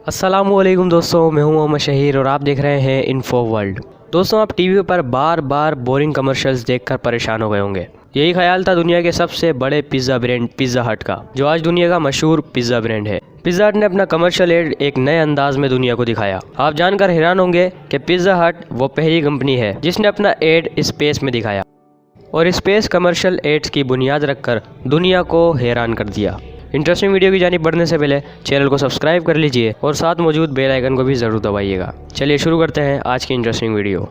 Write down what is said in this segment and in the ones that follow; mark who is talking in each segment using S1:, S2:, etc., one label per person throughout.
S1: अस्सलामुअलैकुम दोस्तों, मैं हूं मोहम्मद शहीर और आप देख रहे हैं इन्फो वर्ल्ड। दोस्तों, आप टीवी पर बार बार बोरिंग कमर्शियल्स देखकर परेशान हो गए होंगे। यही ख्याल था दुनिया के सबसे बड़े पिज़्ज़ा ब्रांड पिज़्ज़ा हट का, जो आज दुनिया का मशहूर पिज़्ज़ा ब्रांड है। पिज़्ज़ा हट ने अपना कमर्शियल एड एक नए अंदाज में दुनिया को दिखाया। आप जानकर हैरान होंगे कि पिज़्ज़ा हट वो पहली कंपनी है जिसने अपना एड स्पेस में दिखाया और स्पेस कमर्शियल एड्स की बुनियाद रखकर दुनिया को हैरान कर दिया। इंटरेस्टिंग वीडियो की जानिब बढ़ने से पहले चैनल को सब्सक्राइब कर लीजिए और साथ मौजूद बेल आइकन को भी ज़रूर दबाइएगा। चलिए शुरू करते हैं आज की इंटरेस्टिंग वीडियो।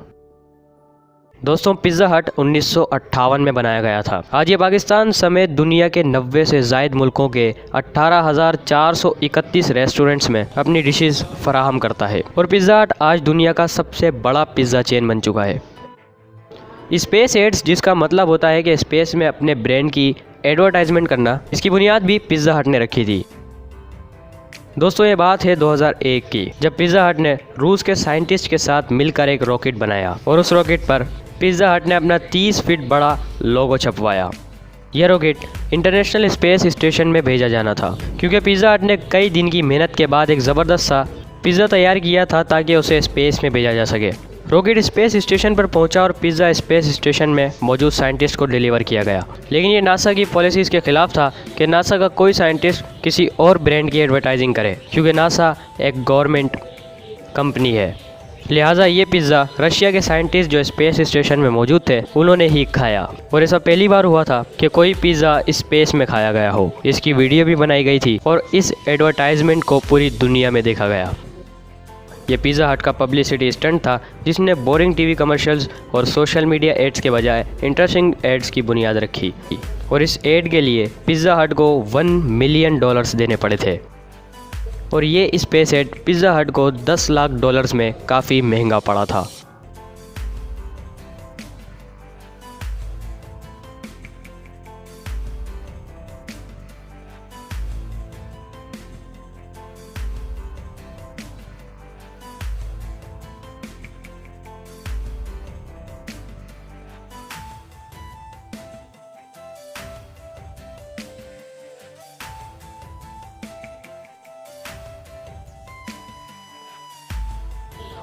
S1: दोस्तों, पिज़्ज़ा हट 1958 में बनाया गया था। आज ये पाकिस्तान समेत दुनिया के 90 से ज़ायद मुल्कों के 18,431 रेस्टोरेंट्स में अपनी डिशेस फराहम करता है और पिज़्ज़ा हट आज दुनिया का सबसे बड़ा पिज़्ज़ा चेन बन चुका है। स्पेस एड्स, जिसका मतलब होता है कि स्पेस में अपने ब्रांड की एडवर्टाइजमेंट करना, इसकी बुनियाद भी पिज़्ज़ा हट ने रखी थी। दोस्तों, ये बात है 2001 की, जब पिज़्ज़ा हट ने रूस के साइंटिस्ट के साथ मिलकर एक रॉकेट बनाया और उस रॉकेट पर पिज़्ज़ा हट ने अपना 30 फीट बड़ा लोगो छपवाया। यह रॉकेट इंटरनेशनल स्पेस स्टेशन में भेजा जाना था, क्योंकि पिज़्ज़ा हट ने कई दिन की मेहनत के बाद एक ज़बरदस्त सा पिज़्ज़ा तैयार किया था ताकि उसे स्पेस में भेजा जा सके। रॉकेट स्पेस स्टेशन पर पहुंचा और पिज़्ज़ा स्पेस स्टेशन में मौजूद साइंटिस्ट को डिलीवर किया गया। लेकिन ये नासा की पॉलिसीज़ के खिलाफ था कि नासा का कोई साइंटिस्ट किसी और ब्रांड की एडवर्टाइजिंग करे, क्योंकि नासा एक गवर्नमेंट कंपनी है। लिहाजा ये पिज़्ज़ा रशिया के साइंटिस्ट जो स्पेस स्टेशन में मौजूद थे उन्होंने ही खाया, और ऐसा पहली बार हुआ था कि कोई पिज़्ज़ा स्पेस में खाया गया हो। इसकी वीडियो भी बनाई गई थी और इस एडवर्टाइजमेंट को पूरी दुनिया में देखा गया। ये पिज़्ज़ा हट का पब्लिसिटी स्टंट था जिसने बोरिंग टीवी कमर्शियल्स और सोशल मीडिया एड्स के बजाय इंटरेस्टिंग एड्स की बुनियाद रखी, और इस एड के लिए पिज़्ज़ा हट को $1 मिलियन देने पड़े थे। और ये स्पेस एड पिज़्ज़ा हट को $10 लाख में काफ़ी महंगा पड़ा था।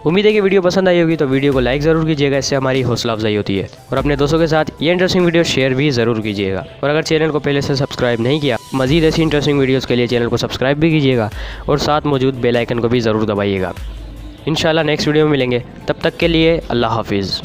S1: उम्मीद है कि वीडियो पसंद आई होगी, तो वीडियो को लाइक ज़रूर कीजिएगा, इससे हमारी हौसला अफजाई होती है। और अपने दोस्तों के साथ ये इंटरेस्टिंग वीडियो शेयर भी ज़रूर कीजिएगा। और अगर चैनल को पहले से सब्सक्राइब नहीं किया, मज़ीद ऐसी इंटरेस्टिंग वीडियोज़ के लिए चैनल को सब्सक्राइब भी कीजिएगा और साथ मौजूद बेल आइकन को भी ज़रूर दबाइएगा। इंशाल्लाह नेक्स्ट वीडियो में मिलेंगे, तब तक के लिए अल्लाह हाफिज़।